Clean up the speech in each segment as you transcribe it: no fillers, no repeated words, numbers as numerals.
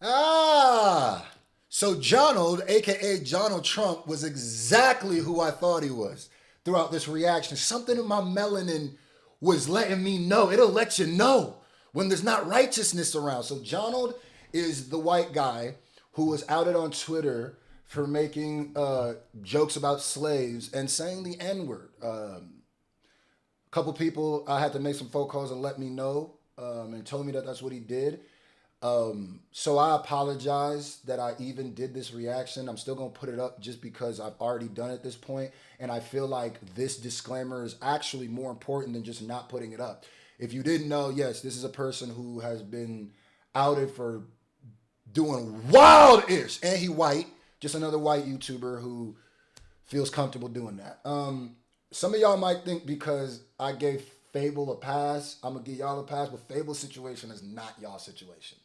Ah, so Johnald, aka Donald Trump, was exactly who I thought he was throughout this reaction. Something in my melanin was letting me know. It'll let you know when there's not righteousness around. So Johnald is the white guy who was outed on Twitter for making jokes about slaves and saying the N-word. A couple people, I had to make some phone calls and let me know and told me that that's what he did. So I apologize that I even did this reaction. I'm still gonna put it up just because I've already done it at this point, and I feel like this disclaimer is actually more important than just not putting it up. If you didn't know, yes, this is a person who has been outed for doing wild-ish, and he white, just another white YouTuber who feels comfortable doing that. Some of y'all might think because I gave Fable a pass, I'm gonna give y'all a pass, but Fable's situation is not y'all's situation.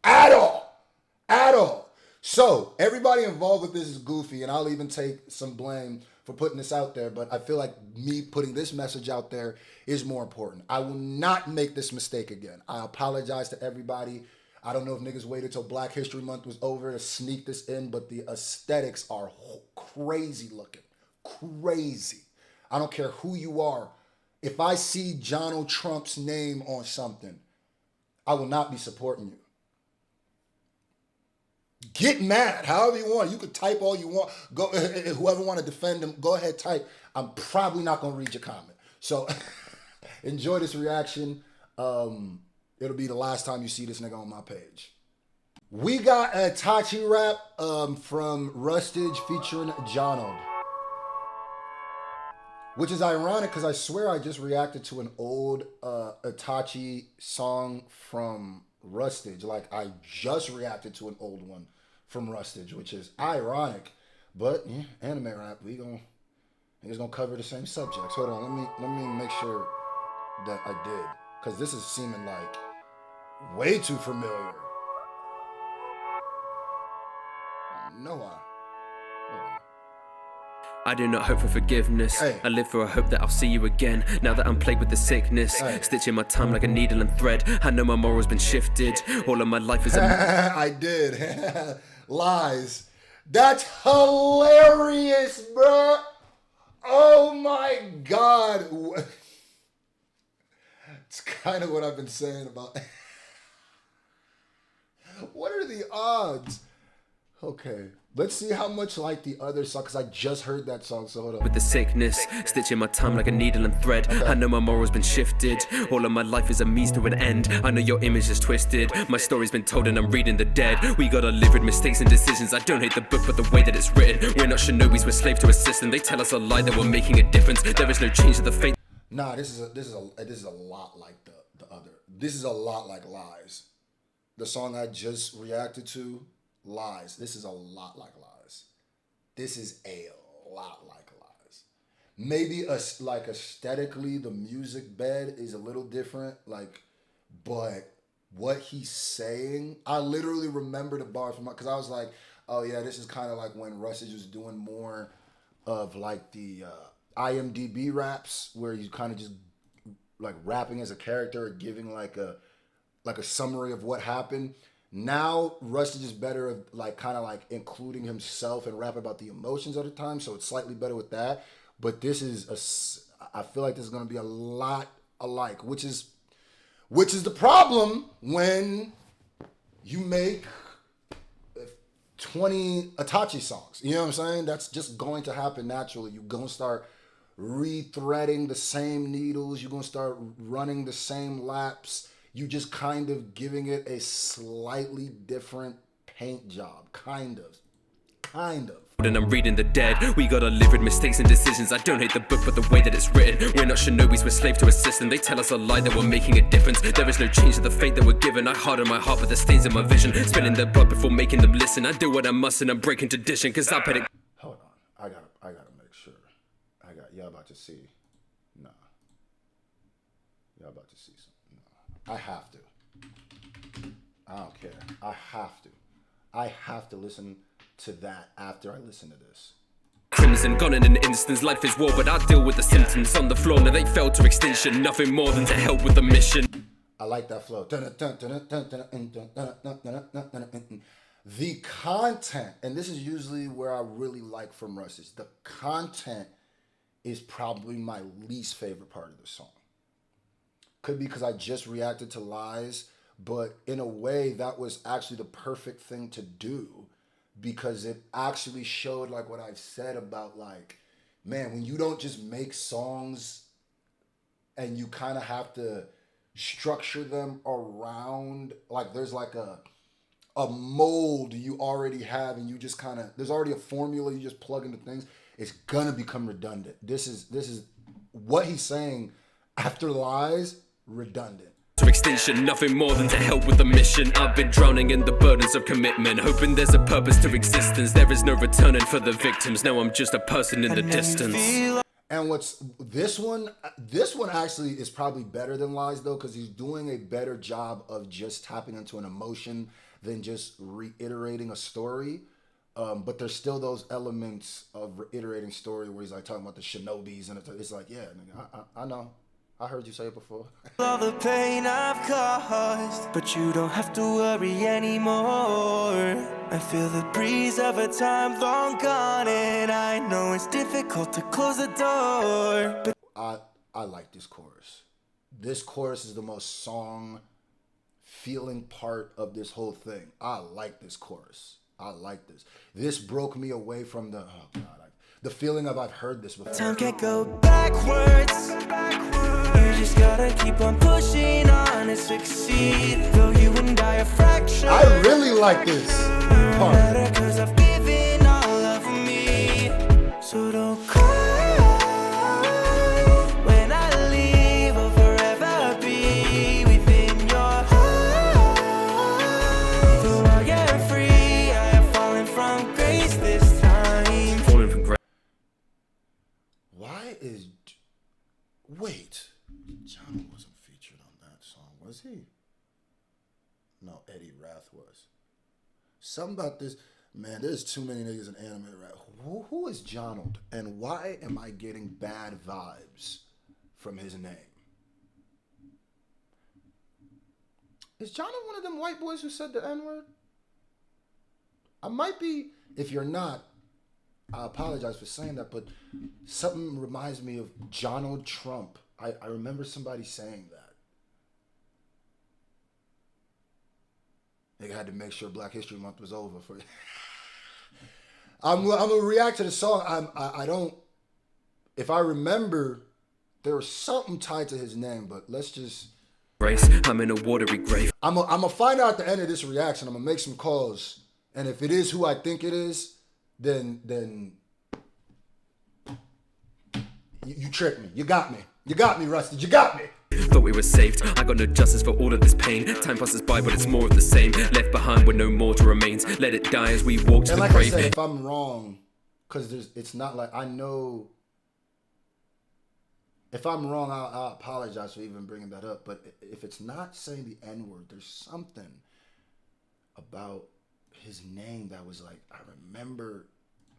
At all. At all. So, everybody involved with this is goofy, and I'll even take some blame for putting this out there, but I feel like me putting this message out there is more important. I will not make this mistake again. I apologize to everybody. I don't know if niggas waited till Black History Month was over to sneak this in, but the aesthetics are crazy looking. Crazy. I don't care who you are. If I see Donald Trump's name on something, I will not be supporting you. Get mad, however you want. You could type all you want. Go, whoever want to defend him, go ahead, type. I'm probably not going to read your comment. So enjoy this reaction. It'll be the last time you see this nigga on my page. We got a ITACHI rap from RUSTAGE featuring Johnald. Which is ironic because I swear I just reacted to an old ITACHI song from RUSTAGE. Like I just reacted to an old one from RUSTAGE, which is ironic. But yeah, anime rap, it's gonna cover the same subjects. Hold on, let me make sure that I did. Cause this is seeming like way too familiar. I do not hope for forgiveness. Hey. I live for a hope that I'll see you again. Now that I'm plagued with the sickness, stitching my time like a needle and thread. I know my moral's been shifted. All of my life is a I did. Lies. That's hilarious, bro. Oh my God. It's kind of what I've been saying about. What are the odds? Okay. Let's see how much like the other song, because I just heard that song, so hold on. with the sickness, stitching my time like a needle and thread. I know my moral's been shifted. All of my life is a means to an end. I know your image is twisted. My story's been told and I'm reading the dead. We gotta live with mistakes and decisions. I don't hate the book, but the way that it's written. We're not shinobis, we're slaves to a system. They tell us a lie that we're making a difference. There is no change to the fate. Nah, this is a lot like the other. This is a lot like Lies. The song I just reacted to, Lies. This is a lot like Lies. This is a lot like Lies. Maybe like aesthetically, the music bed is a little different. Like, but what he's saying, I literally remember the bar from because I was like, oh yeah, this is kind of like when RUSTAGE was doing more of like the IMDb raps, where you kind of just like rapping as a character or giving like a summary of what happened. Now RUSTAGE is better at like kind of like including himself and rap about the emotions of the time, so it's slightly better with that. But this is I feel like this is gonna be a lot alike, which is the problem when you make 20 ITACHI songs. You know what I'm saying? That's just going to happen naturally. You're gonna start rethreading the same needles. You're gonna start running the same laps. You just kind of giving it a slightly different paint job. Kind of. And I'm reading the dead. We gotta live with mistakes and decisions. I don't hate the book, but the way that it's written. We're not shinobis, we're slaves to a system. They tell us a lie that we're making a difference. There is no change to the fate that we're given. I harden my heart, but the stains in my vision. Spilling their blood before making them listen. I do what I must and I'm breaking tradition. Cause I put it. Hold on. I gotta make sure. Y'all about to see. Nah. Y'all about to see something. No. I have to. I don't care. I have to listen to that after I listen to this. Crimson gone in an instance, life is war, but I deal with the symptoms on the floor. Now they fell to extinction, nothing more than to help with the mission. I like that flow. The content, and this is usually where I really like from Russ, is the content is probably my least favorite part of the song. Could be because I just reacted to Lies, but in a way that was actually the perfect thing to do, because it actually showed like what I've said about like, man, when you don't just make songs and you kind of have to structure them around, like there's like a mold you already have, and you just kind of, there's already a formula you just plug into things, it's gonna become redundant. This is what he's saying after Lies, redundant. To extinction, nothing more than to help with the mission. I've been drowning in the burdens of commitment, hoping there's a purpose to existence. There is no returning for the victims. Now I'm just a person in the distance. And what's this one actually is probably better than Lies though, because he's doing a better job of just tapping into an emotion than just reiterating a story. But there's still those elements of reiterating story where he's like talking about the shinobis, and it's like, yeah, nigga, I know. I heard you say it before. All the pain I've caused, but you don't have to worry anymore. I feel the breeze of a time long gone, and I know it's difficult to close the door. But I like this chorus. This chorus is the most song feeling part of this whole thing. I like this chorus. I like this. This broke me away from the, oh God, the feeling of I've heard this before. time can't go backwards. You just gotta keep on pushing on and succeed. Though you and I are fractured, I really like this part. Cause I've given all of me. So don't cry when I leave, or forever be within your heart. Though I am free, I am falling from grace this time. Falling from grace. Why is... Wait. Johnald wasn't featured on that song, was he? No, Eddie Rath was. Something about this... Man, there's too many niggas in anime rap. Who is Johnald? And why am I getting bad vibes from his name? Is Johnald one of them white boys who said the N-word? I might be. If you're not, I apologize for saying that, but something reminds me of Donald Trump. I remember somebody saying that. They had to make sure Black History Month was over for you. I'm gonna react to the song. I don't. If I remember, there was something tied to his name, but let's just. Grace, I'm in a watery grave. I'm gonna find out at the end of this reaction. I'm gonna make some calls, and if it is who I think it is, then you tricked me. You got me. You got me, Rusty. You got me. Thought we were saved. I got no justice for all of this pain. Time passes by, but it's more of the same. Left behind with no mortal remains. Let it die as we walk to And the like grave. I said, if I'm wrong, because it's not like I know. If I'm wrong, I'll apologize for even bringing that up. But if it's not saying the N-word, there's something about his name that was like, I remember.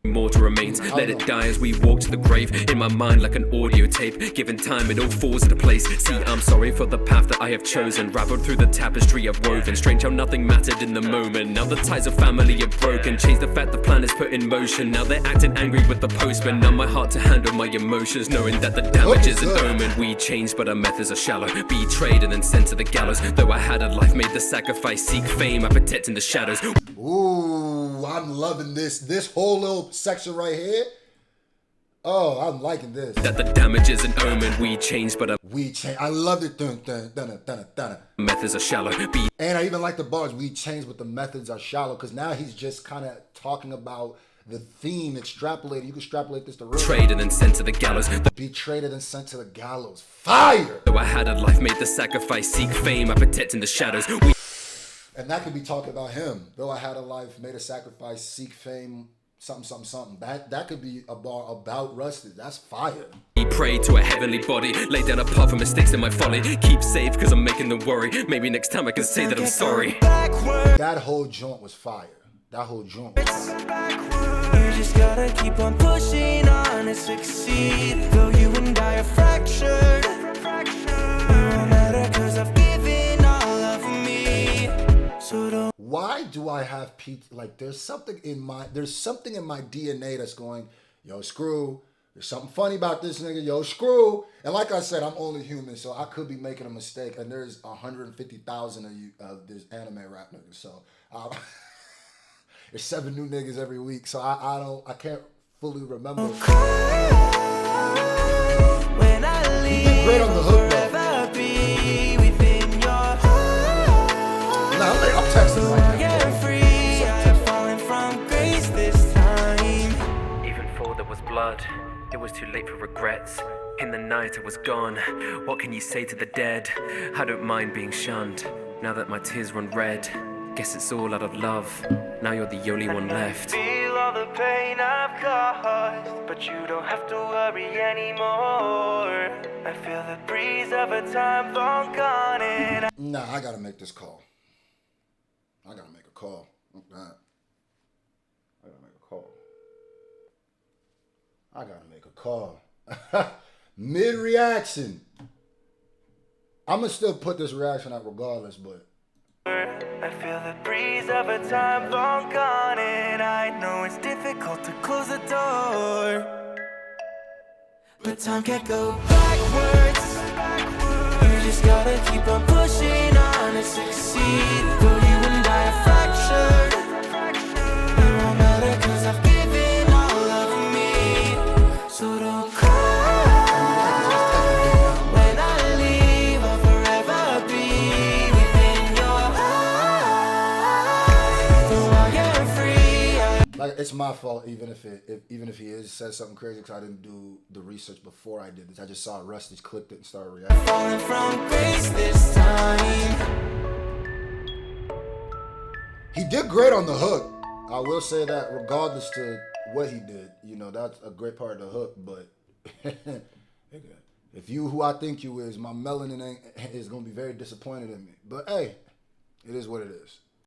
Mortal remains. Let it die as we walk to the grave. In my mind like an audio tape. Given time it all falls into place. See, I'm sorry for the path that I have chosen. Raveled through the tapestry I've woven. Strange how nothing mattered in the moment. Now the ties of family are broken. Change the fact the plan is put in motion. Now they're acting angry with the postman. Numb my heart to handle my emotions. Knowing that the damage is an omen. We changed but our methods are shallow. Betrayed and then sent to the gallows. Though I had a life, made the sacrifice. Seek fame, I protect in the shadows. Ooh, I'm loving this. This whole little section right here. Oh, I'm liking this. That the damage is an omen. We changed but our We change. I love it. Dun, dun, dun, dun, dun. methods are shallow. And I even like the bars. We changed, but the methods are shallow. Because now he's just kind of talking about the theme extrapolated. You can extrapolate this to real. Betrayed and then sent to the gallows. Betrayed and then sent to the gallows. Fire! Though I had a life, made the sacrifice. Seek fame, I protect in the shadows. And that could be talking about him. Though I had a life, made a sacrifice, seek fame, something, something, something. That could be a bar about Rusty. That's fire. We pray to a heavenly body. Lay down apart from mistakes in my folly. Keep safe because I'm making them worry. Maybe next time I can say that I'm sorry. That whole joint was fire. That whole joint was fire. You just gotta keep on pushing on and succeed. Though you and I are fractured, no matter cause I've given all of me. So don't. why do I have like there's something in my DNA that's going, yo, Screw, there's something funny about this nigga, yo, Screw. And like I said, I'm only human, so I could be making a mistake. And there's 150,000 of you this anime rap niggas. So there's 7 new niggas every week. So I can't fully remember. When I leave, he did great on the hook though. Be within your heart. Nah, I'm texting right now. You're free. I'm falling from grace this time. Even though there was blood, it was too late for regrets. In the night I was gone. What can you say to the dead? I don't mind being shunned. Now that my tears run red, guess it's all out of love. Now you're the only one left. Feel all the pain I've caused, but you don't have to worry anymore. I feel the breeze of a time long gone and Nah, I gotta make this call. I gotta make a call. I gotta make a call. I gotta make a call. Mid-reaction. I'm gonna still put this reaction out regardless, but I feel the breeze of a time long gone and I know it's difficult to close the door, but time can't go backwards. You just gotta keep on pushing on to succeed. Though you and I are fractured, it won't matter cause I've given all of me. So don't cry. When I leave, I'll forever be within your eyes. Though I am free, like it's my fault even if he says something crazy because I didn't do the research before I did this. I just saw Rustage, clicked it and started reacting. falling from grace this time. He did great on the hook. I will say that regardless to what he did, you know, that's a great part of the hook, but if you who I think you is, my melanin is going to be very disappointed in me. But hey, it is what it is.